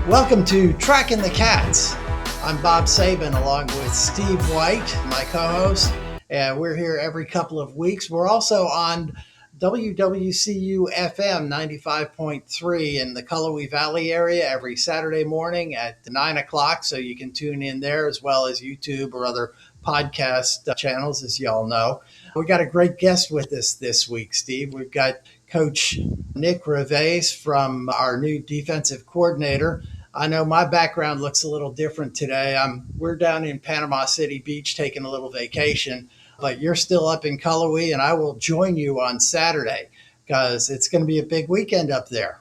Welcome to Tracking the Cats. I'm Bob Sabin along with Steve White, my co-host, and we're here every couple of weeks. We're also on WCU FM 95.3 in the Cullowhee Valley area every Saturday morning at 9 o'clock, so you can tune in there as well as YouTube or other podcast channels, as you all know. We got a great guest with us this week, Steve. We've got Coach Nick Reveiz from our new defensive coordinator. I know my background looks a little different today. We're down in Panama City Beach taking a little vacation, but you're still up in Cullowhee, and I will join you on Saturday because it's going to be a big weekend up there.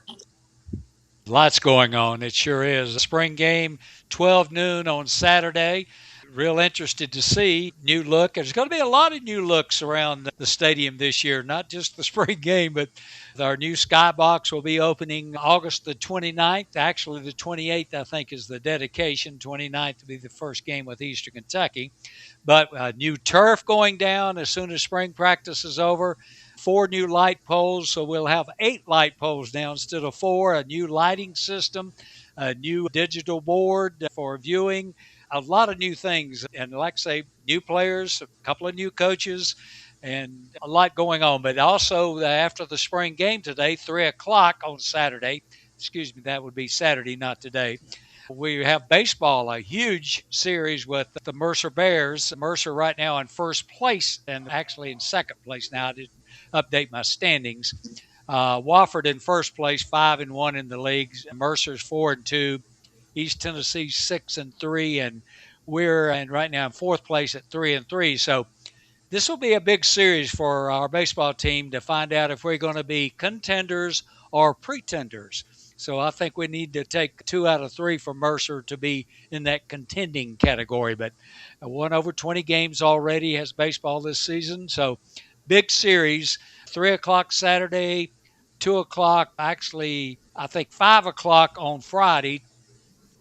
Lots going on. It sure is. A spring game, 12 noon on Saturday. Real interested to see new look. There's going to be a lot of new looks around the stadium this year, not just the spring game, but our new skybox will be opening August the 29th. Actually, the 28th, I think, is the dedication. 29th will be the first game with Eastern Kentucky. But new turf going down as soon as spring practice is over. 4 new light poles, so we'll have 8 light poles now instead of 4. A new lighting system, a new digital board for viewing, a lot of new things. And like I say, new players, a couple of new coaches, and a lot going on. But also after the spring game today, 3 o'clock on Saturday, excuse me, that would be Saturday, not today. We have baseball, a huge series with the Mercer Bears. Mercer right now in first place and actually in second place now. I didn't update my standings. Wofford in first place, 5-1 in the leagues. Mercer's 4-2. East Tennessee 6-3, and we're right now in fourth place at 3-3. So this will be a big series for our baseball team to find out if we're going to be contenders or pretenders. So I think we need to take 2 out of 3 for Mercer to be in that contending category. But won over 20 games already, has baseball this season. So big series, 3 o'clock Saturday, 2 o'clock, actually, I think 5 o'clock on Friday,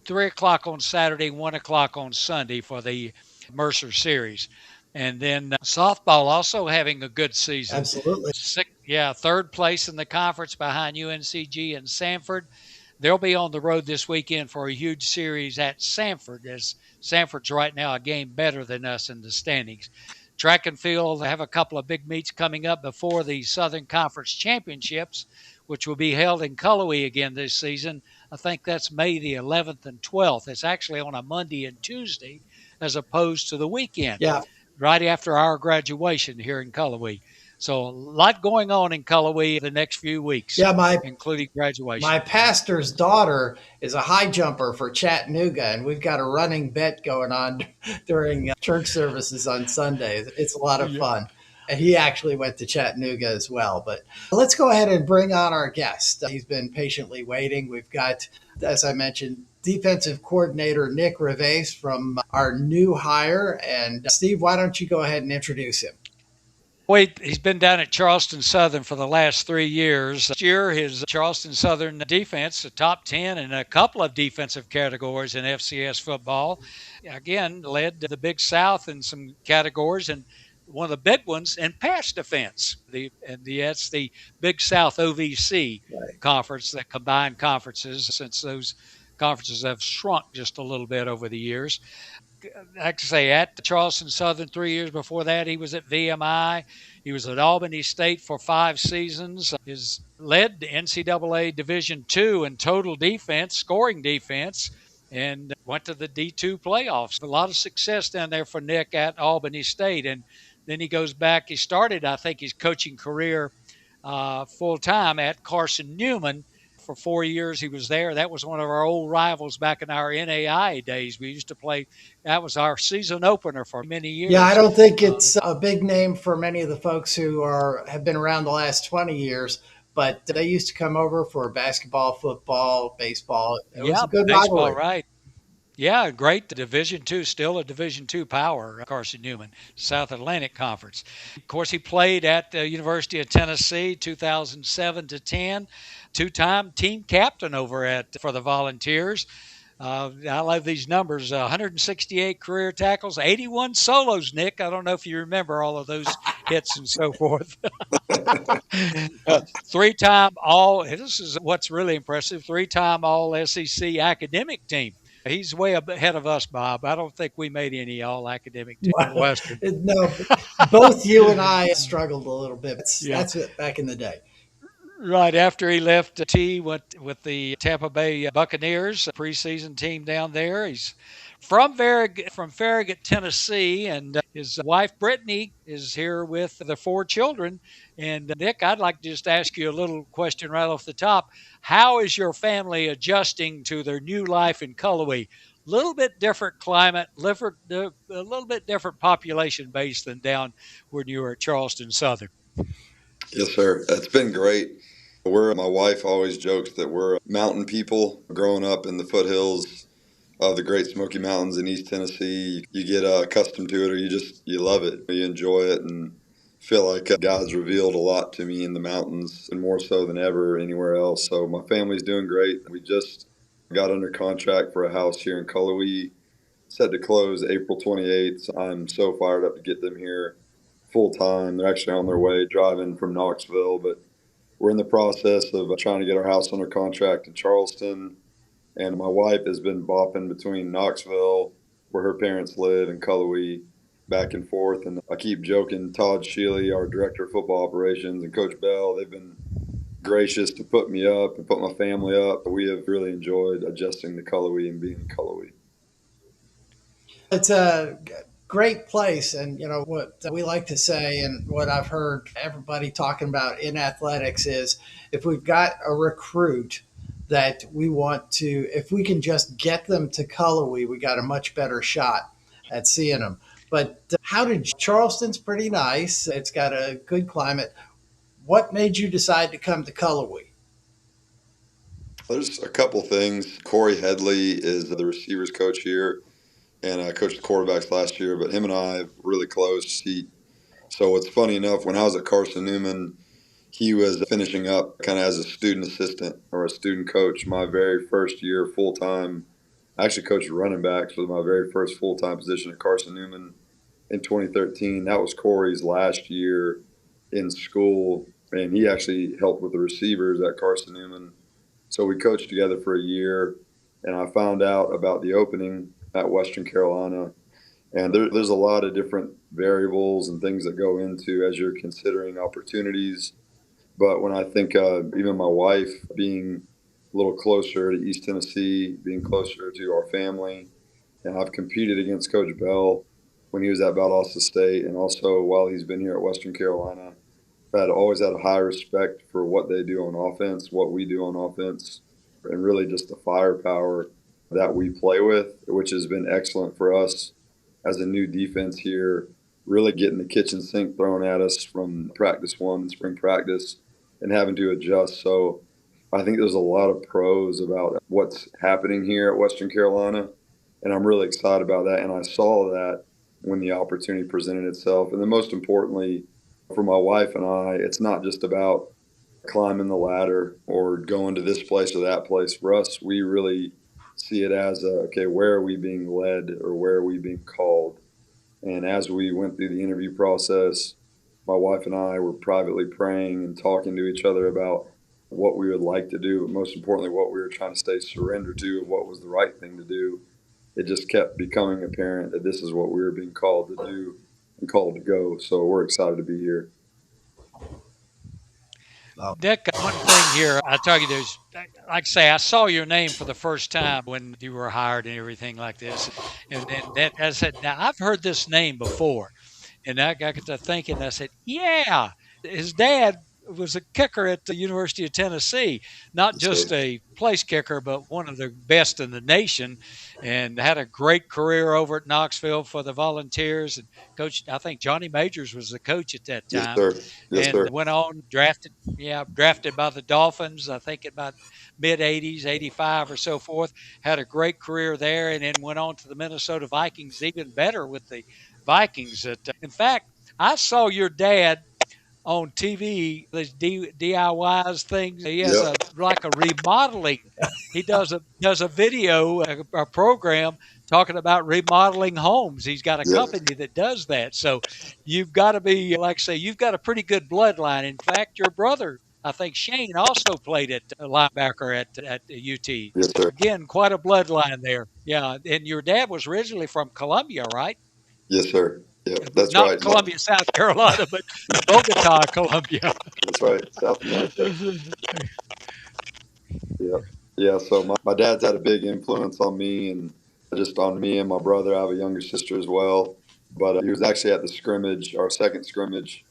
3 o'clock on Saturday, 1 o'clock on Sunday for the Mercer series. And then softball also having a good season. Absolutely. Third place in the conference behind UNCG and Sanford. They'll be on the road this weekend for a huge series at Sanford, as Sanford's right now a game better than us in the standings. Track and field have a couple of big meets coming up before the Southern Conference Championships, which will be held in Cullowhee again this season. I think that's May the 11th and 12th. It's actually on a Monday and Tuesday as opposed to the weekend. Yeah. Right after our graduation here in Cullowhee. So a lot going on in Cullowhee the next few weeks, including graduation. My pastor's daughter is a high jumper for Chattanooga, and we've got a running bet going on during church services on Sundays. It's a lot of fun. And he actually went to Chattanooga as well. But let's go ahead and bring on our guest. He's been patiently waiting. We've got, as I mentioned, defensive coordinator Nick Reveiz from our new hire. And Steve, why don't you go ahead and introduce him? He's been down at Charleston Southern for the last 3 years. This year, his Charleston Southern defense, the top 10 in a couple of defensive categories in FCS football. Again, led the Big South in some categories, and one of the big ones in pass defense. That's the Big South OVC conference, that combined conferences, since those conferences have shrunk just a little bit over the years. Like I say, at Charleston Southern 3 years before that, he was at VMI. He was at Albany State for 5 seasons. He's led the NCAA Division II in total defense, scoring defense, and went to the D2 playoffs. A lot of success down there for Nick at Albany State. And then he goes back. He started, I think, his coaching career full-time at Carson Newman. For 4 years he was there. That was one of our old rivals back in our NAIA days. We used to play. That was our season opener for many years. Yeah, I don't think it's a big name for many of the folks who have been around the last 20 years, but they used to come over for basketball, football, baseball. It was a good baseball, rivalry. Right. Yeah, great. Division II, still a Division II power, Carson Newman, South Atlantic Conference. Of course, he played at the University of Tennessee 2007 to 10, 2-time team captain for the Volunteers. I love these numbers, 168 career tackles, 81 solos, Nick. I don't know if you remember all of those hits and so forth. Three-time all. This is what's really impressive. Three-time all SEC academic team. He's way ahead of us, Bob. I don't think we made any all academic team at Well, Western. no, both you and I struggled a little bit. Yeah. That's it back in the day. Right after he left, T went with the Tampa Bay Buccaneers, a preseason team down there. He's from Farragut, Tennessee, and his wife Brittany is here with the four children. And Nick, I'd like to just ask you a little question right off the top. How is your family adjusting to their new life in Cullowhee? Little bit different climate, a little bit different population base than down when you were at Charleston Southern. Yes, sir. It's been great. My wife always jokes that we're mountain people growing up in the foothills of the Great Smoky Mountains in East Tennessee. You get accustomed to it, or you love it. You enjoy it and feel like God's revealed a lot to me in the mountains, and more so than ever anywhere else. So my family's doing great. We just got under contract for a house here in Cullowhee, set to close April 28th. I'm so fired up to get them here full time. They're actually on their way driving from Knoxville, but we're in the process of trying to get our house under contract in Charleston. And my wife has been bopping between Knoxville, where her parents live, and Cullowhee, back and forth. And I keep joking, Todd Shealy, our director of football operations, and Coach Bell, they've been gracious to put me up and put my family up. We have really enjoyed adjusting to Cullowhee and being in Cullowhee. It's a great place. And, you know, what we like to say, and what I've heard everybody talking about in athletics is if we've got a recruit that we want to, if we can just get them to Cullowhee, we got a much better shot at seeing them. But how did Charleston's pretty nice? It's got a good climate. What made you decide to come to Cullowhee? There's a couple things. Corey Headley is the receivers coach here, and I coached the quarterbacks last year, but him and I have really close. So it's funny enough, when I was at Carson Newman, he was finishing up kind of as a student assistant or a student coach my very first year full time. I actually coached running backs with my very first full time position at Carson Newman in 2013. That was Corey's last year in school, and he actually helped with the receivers at Carson Newman. So we coached together for a year, and I found out about the opening at Western Carolina. And there's a lot of different variables and things that go into as you're considering opportunities. But when I think even my wife being a little closer to East Tennessee, being closer to our family, and I've competed against Coach Bell when he was at Valdosta State, and also while he's been here at Western Carolina. I've always had a high respect for what they do on offense, what we do on offense, and really just the firepower that we play with, which has been excellent for us as a new defense here. Really getting the kitchen sink thrown at us from practice one and spring practice and having to adjust. So I think there's a lot of pros about what's happening here at Western Carolina, and I'm really excited about that. And I saw that when the opportunity presented itself. And then most importantly, for my wife and I, it's not just about climbing the ladder or going to this place or that place. For us, we really see it as okay, where are we being led or where are we being called? And as we went through the interview process, my wife and I were privately praying and talking to each other about what we would like to do, but most importantly, what we were trying to stay surrendered to, what was the right thing to do. It just kept becoming apparent that this is what we were being called to do and called to go. So we're excited to be here. Dick, one thing here, I tell you, like I say, I saw your name for the first time when you were hired and everything like this. And that, I said, now I've heard this name before. And I got to thinking, I said, yeah, his dad was a kicker at the University of Tennessee, not So, just a place kicker, but one of the best in the nation, and had a great career over at Knoxville for the Volunteers. And coach, I think Johnny Majors was the coach at that yes, time, sir. Yes, and sir. went on drafted by the Dolphins. I think about mid '80s, '85 or so forth. Had a great career there, and then went on to the Minnesota Vikings, even better with the Vikings. In fact, I saw your dad on TV, these DIYs things. He has Yep. a like a remodeling. He does a video, a program talking about remodeling homes. He's got a Yes, company that does that. So you've got to be, like I say, you've got a pretty good bloodline. In fact, your brother, I think Shane, also played at linebacker at UT. yes, sir. Again, quite a bloodline there. Yeah, and your dad was originally from Columbia, right? Yes, sir. Yep, that's Not right. Columbia, South Carolina, but Bogota, Columbia. That's right. South America. Yeah. Yeah. So my dad's had a big influence on me and just on me and my brother. I have a younger sister as well. But he was actually at the scrimmage, our second scrimmage,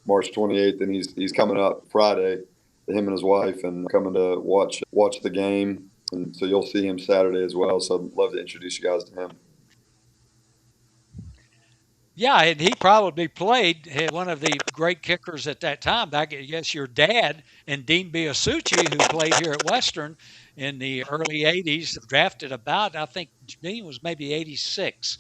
March 28th, and he's coming up Friday, him and his wife, and coming to watch the game. And so you'll see him Saturday as well. So I'd love to introduce you guys to him. Yeah, and he probably played one of the great kickers at that time. I guess your dad and Dean Biasucci, who played here at Western in the early '80s, drafted about, I think Dean was maybe '86,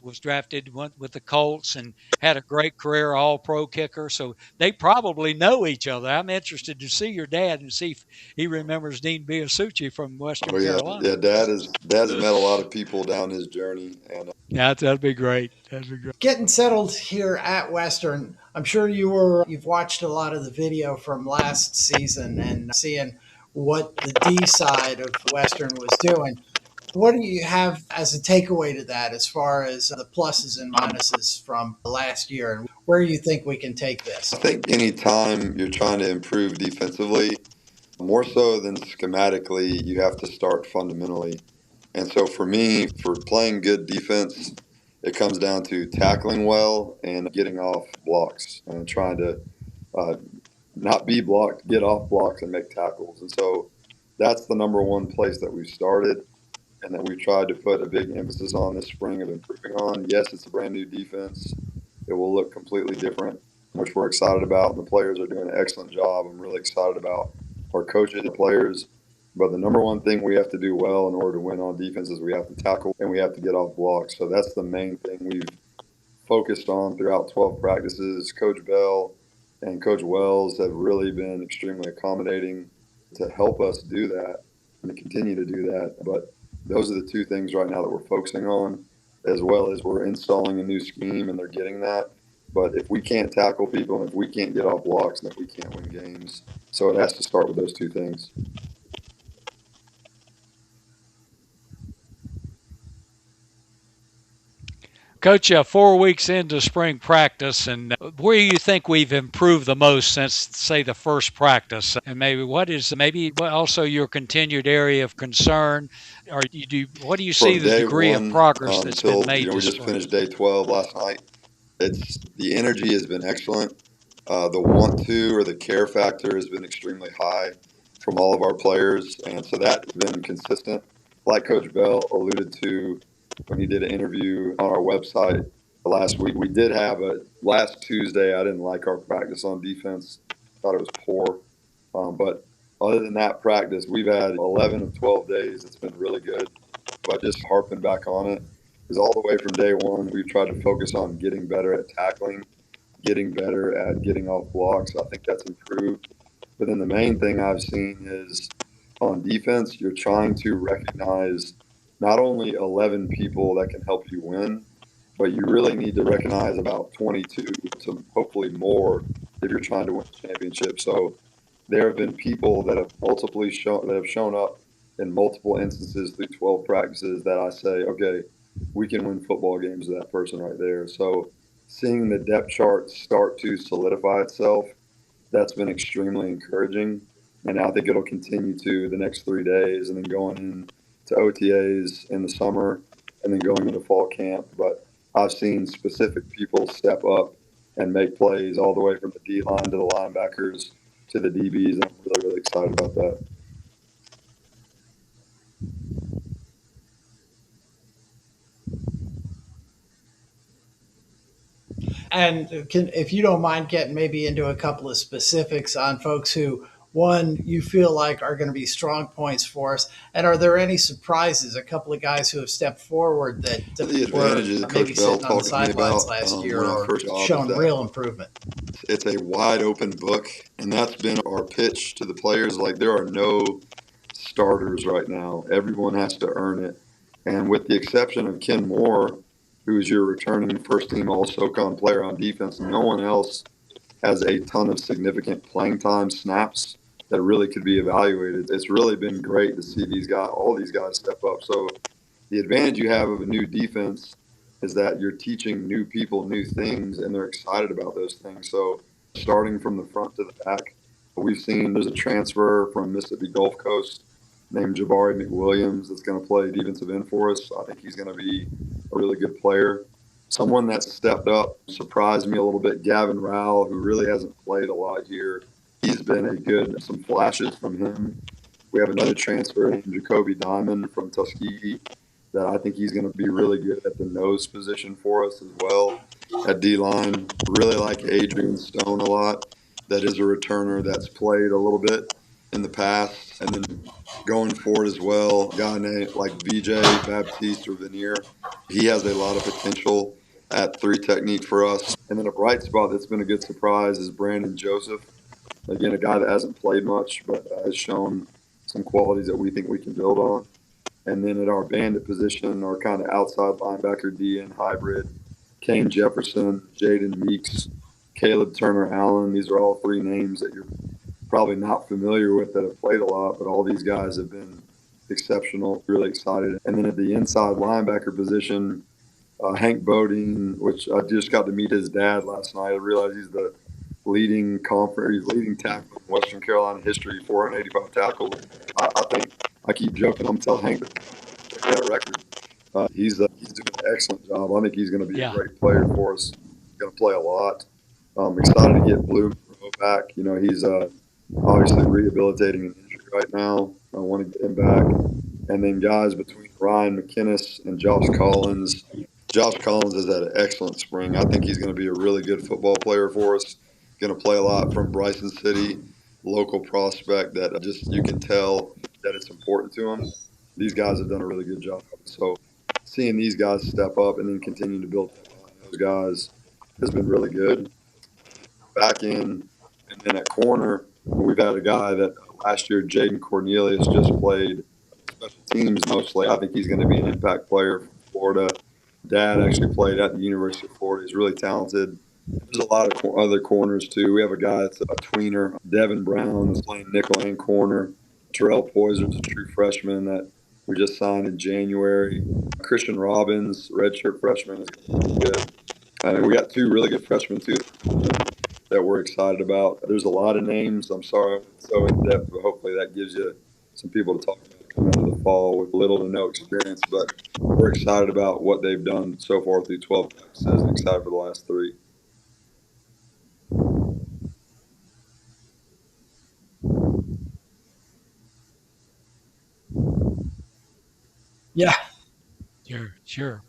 was drafted, went with the Colts, and had a great career, all pro kicker. So they probably know each other. I'm interested to see your dad and see if he remembers Dean Biasucci from Western Oh yeah, Carolina. yeah. Dad has met a lot of people down his journey, and Yeah, that'd be great. That'd be great. Getting settled here at Western, I'm sure you've watched a lot of the video from last season and seeing what the D side of Western was doing. What do you have as a takeaway to that as far as the pluses and minuses from last year and where you think we can take I this? think anytime you're trying to improve defensively, more so than schematically, you have to start fundamentally. And so for me, for playing good defense, it comes down to tackling well and getting off blocks and trying to uh, not be blocked, get off blocks and make tackles. And so that's the number one place that we've started and that we've tried to put a big emphasis on this spring of improving on. Yes, it's a brand new defense. It will look completely different, which we're excited about. The players are doing an excellent job. I'm really excited about our coaches and players. But the number one thing we have to do well in order to win on defense is we have to tackle and we have to get off blocks. So that's the main thing we've focused on throughout 12 practices. Coach Bell and Coach Wells have really been extremely accommodating to help us do that and to continue to do that. But those are the two things right now that we're focusing on, as well as we're installing a new scheme and they're getting that. But if we can't tackle people and if we can't get off blocks, then we can't win games. So it has to start with those two things. Coach, 4 weeks into spring practice, and where do you think we've improved the most since, say, the first practice? And maybe also your continued area of concern, or what do you see From the day degree of one progress that's been until made we this just spring? finished day 12 last night, the energy has been excellent. The want to or the care factor has been extremely high from all of our players, and so that's been consistent. Like Coach Bell alluded to when he did an interview on our website last week, we did have a last Tuesday. I didn't like our practice on defense; thought it was poor. But other than that practice, we've had 11 of 12 days. It's been really good. But just harping back on it, is all the way from day one, we've tried to focus on getting better at tackling, getting better at getting off blocks. I think that's improved. But then the main thing I've seen is on defense, you're trying to recognize not only 11 people that can help you win, but you really need to recognize about 22 to hopefully more if you're trying to win a championship. So there have been people that have shown up in multiple instances through 12 practices that I say, okay, we can win football games with that person right there. So seeing the depth chart start to solidify itself, that's been extremely encouraging. And I think it'll continue to the next 3 days and then going into OTAs in the summer and then going into fall camp. But I've seen specific people step up and make plays all the way from the D line to the linebackers to the DBs. And I'm really, really excited about that. And if you don't mind getting maybe into a couple of specifics on folks who, one, you feel like are going to be strong points for us, and are there any surprises? A couple of guys who have stepped forward that The were advantages that maybe Coach Bell sitting on the talked to me sidelines about last year when I or first off is shown that real improvement. it's a wide open book, and that's been our pitch to the players. Like there are no starters right now. Everyone has to earn it. And with the exception of Ken Moore, who's your returning first team All SoCon player on defense, no one else has a ton of significant playing time snaps that really could be evaluated. It's really been great to see all these guys step up. So the advantage you have of a new defense is that you're teaching new people new things and they're excited about those things. So starting from the front to the back, we've seen there's a transfer from Mississippi Gulf Coast named Jabari McWilliams that's going to play defensive end for us. I think he's going to be a really good player. Someone that stepped up, surprised me a little bit, Gavin Rowell, who really hasn't played a lot here. He's been some flashes from him. We have another transfer named Jacoby Diamond from Tuskegee that I think he's going to be really good at the nose position for us as well. At D-line, really like Adrian Stone a lot. That is a returner that's played a little bit in the past. And then going forward as well, a guy named like VJ Baptiste or Veneer. He has a lot of potential at 3 technique for us. And then a bright spot that's been a good surprise is Brandon Joseph. Again, a guy that hasn't played much, but has shown some qualities that we think we can build on. And then at our bandit position, our kind of outside linebacker DN hybrid, Kane Jefferson, Jaden Meeks, Caleb Turner Allen. These are all 3 names that you're probably not familiar with that have played a lot, but all these guys have been exceptional, really excited. And then at the inside linebacker position, Hank Bodine, which I just got to meet his dad last night. I realized he's the leading tackle in Western Carolina history, 485 tackles. I think I keep joking. I'm telling Hank that record. He's doing an excellent job. I think he's going to be a great player for us. He's going to play a lot. I'm excited to get Blue back. He's obviously rehabilitating an injury right now. I want to get him back. And then guys between Ryan McInnes and Josh Collins. Josh Collins has had an excellent spring. I think he's going to be a really good football player for us. Going to play a lot from Bryson City, local prospect that just you can tell that it's important to him. These guys have done a really good job. So seeing these guys step up and then continue to build those guys has been really good. Back in and then at corner, we've had a guy that last year, Jaden Cornelius, just played special teams mostly. I think he's going to be an impact player for Florida. Dad actually played at the University of Florida. He's really talented. There's a lot of other corners, too. We have a guy that's a tweener. Devin Brown is playing nickel and corner. Terrell Poiser's a true freshman that we just signed in January. Christian Robbins, redshirt freshman, is good. And we got 2 really good freshmen, too, that we're excited about. There's a lot of names. I'm sorry I'm so in depth, but hopefully that gives you some people to talk about coming into the fall with little to no experience. But we're excited about what they've done so far through 12 practices and excited for the last 3. Yeah. Sure.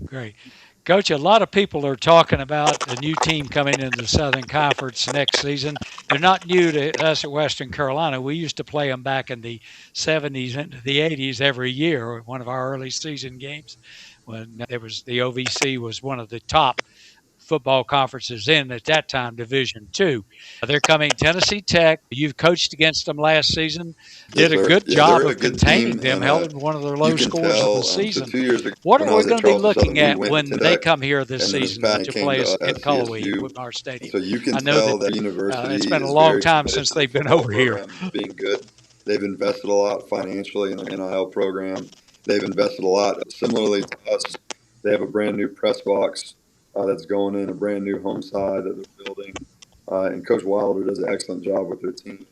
Great. Coach, a lot of people are talking about the new team coming into the Southern Conference next season. They're not new to us at Western Carolina. We used to play them back in the 70s and the 80s every year, one of our early season games when there was the OVC was one of the top football conferences in at that time, Division II. They're coming Tennessee Tech. You've coached against them last season. Did a good job of containing them, held one of their low scores of the season. What are we going to be looking at when they come here this season to play us in Cullowhee with our stadium? So you can I know tell that that university it's been a is long very time committed since to the they've been football over here. program being good. They've invested a lot financially in the NIL program. They've invested a lot. Similarly to us, they have a brand new press box that's going in, a brand new home side that they're building. And Coach Wilder does an excellent job with their team.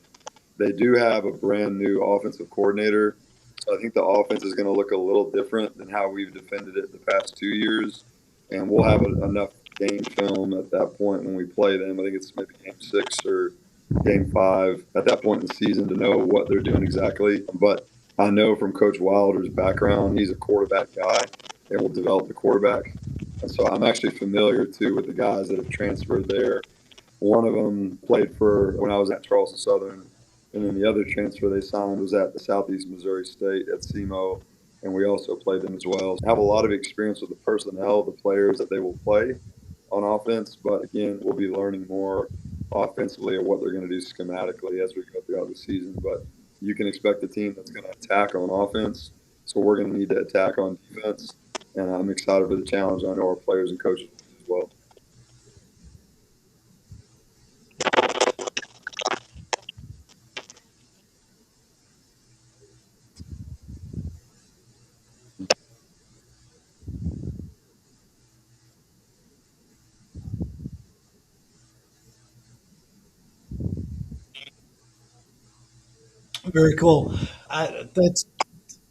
They do have a brand new offensive coordinator. So I think the offense is going to look a little different than how we've defended it the past 2 years. And we'll have enough game film at that point when we play them. I think it's maybe game 6 or game 5 at that point in the season to know what they're doing exactly. But I know from Coach Wilder's background, he's a quarterback guy and will develop the quarterback. And so I'm actually familiar, too, with the guys that have transferred there. One of them played for when I was at Charleston Southern, and then the other transfer they signed was at the Southeast Missouri State at SEMO, and we also played them as well. So I have a lot of experience with the personnel, the players that they will play on offense, but again, we'll be learning more offensively or what they're going to do schematically as we go throughout the season. But you can expect a team that's going to attack on offense. So we're going to need to attack on defense. And I'm excited for the challenge. I know our players and coaches as well. Very cool. That's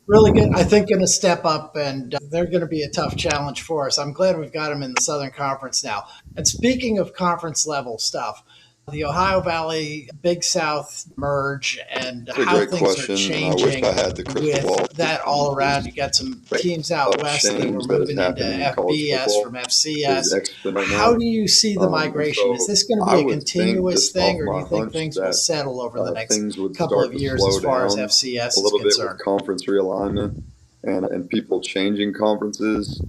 really good. I think going to step up, and they're going to be a tough challenge for us. I'm glad we've got them in the Southern Conference now. And speaking of conference level stuff, the Ohio Valley Big South merge and That's a how great things question, are and I wish changing I had the crystal ball. with that all around. You got some teams out west that were Change that is moving into happening in college FBS football from is FCS. exponential right How now. do you see the And migration? Is so this going to I be a would think, continuous just thing, off or do my you think hunch, things will that settle over the next things would couple start of to years slow as far as down FCS a is little bit with concerned? conference realignment and people changing conferences.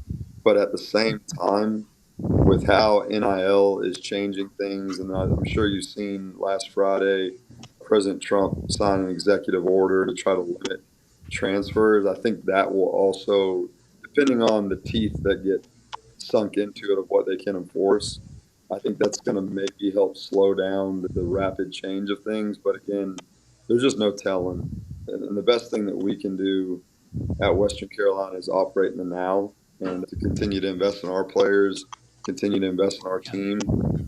But at the same time, with how NIL is changing things, and I'm sure you've seen last Friday, President Trump signed an executive order to try to limit transfers. I think that will also, depending on the teeth that get sunk into it of what they can enforce, I think that's going to maybe help slow down the rapid change of things. But again, there's just no telling. And the best thing that we can do at Western Carolina is operate in the now and to continue to invest in our players, continue to invest in our team,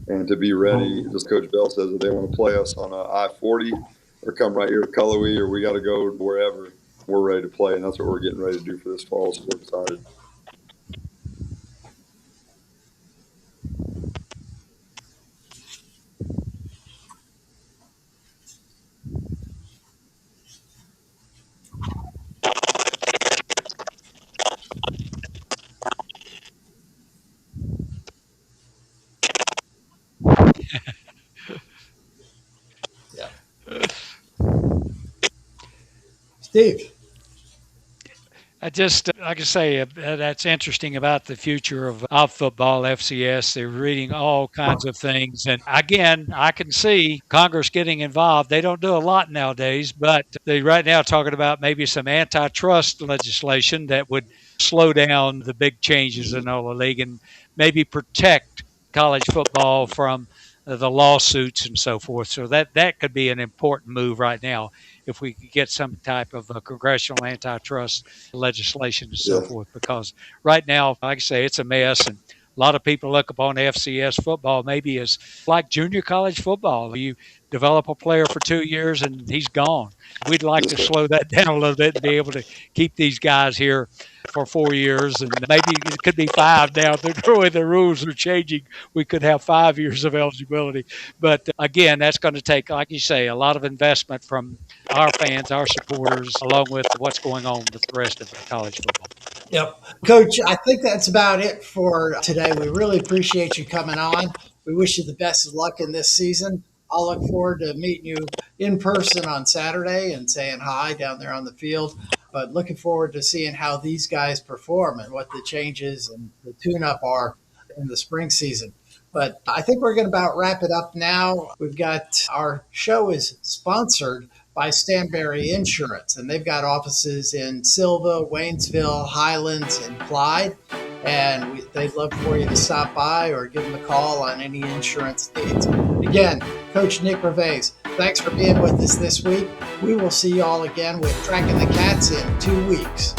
and to be ready. As Coach Bell says, if they want to play us on a I-40 or come right here to Cullowhee or we got to go wherever, we're ready to play. And that's what we're getting ready to do for this fall. So we're excited. Yeah. Steve. I just, like I say, that's interesting about the future of football, FCS. They're reading all kinds of things. And again, I can see Congress getting involved. They don't do a lot nowadays, but they right now talking about maybe some antitrust legislation that would slow down the big changes in all the league and maybe protect college football from the lawsuits and so forth. So that could be an important move right now if we could get some type of a congressional antitrust legislation and so Yeah. forth. Because right now, like I say, it's a mess, and a lot of people look upon FCS football maybe as like junior college football. You develop a player for 2 years and he's gone. We'd like to slow that down a little bit and be able to keep these guys here for 4 years, and maybe it could be five now. The way the rules are changing, we could have 5 years of eligibility. But again, that's going to take, like you say, a lot of investment from our fans, our supporters, along with what's going on with the rest of college football. Yep. Coach, I think that's about it for today. We really appreciate you coming on. We wish you the best of luck in this season. I'll look forward to meeting you in person on Saturday and saying hi down there on the field. But looking forward to seeing how these guys perform and what the changes and the tune up are in the spring season. But I think we're going to about wrap it up now. We've got our show is sponsored by Stanberry Insurance, and they've got offices in Silva, Waynesville, Highlands, and Clyde. And they'd love for you to stop by or give them a call on any insurance needs. Again, Coach Nick Reveiz, thanks for being with us this week. We will see you all again with Tracking the Cats in 2 weeks.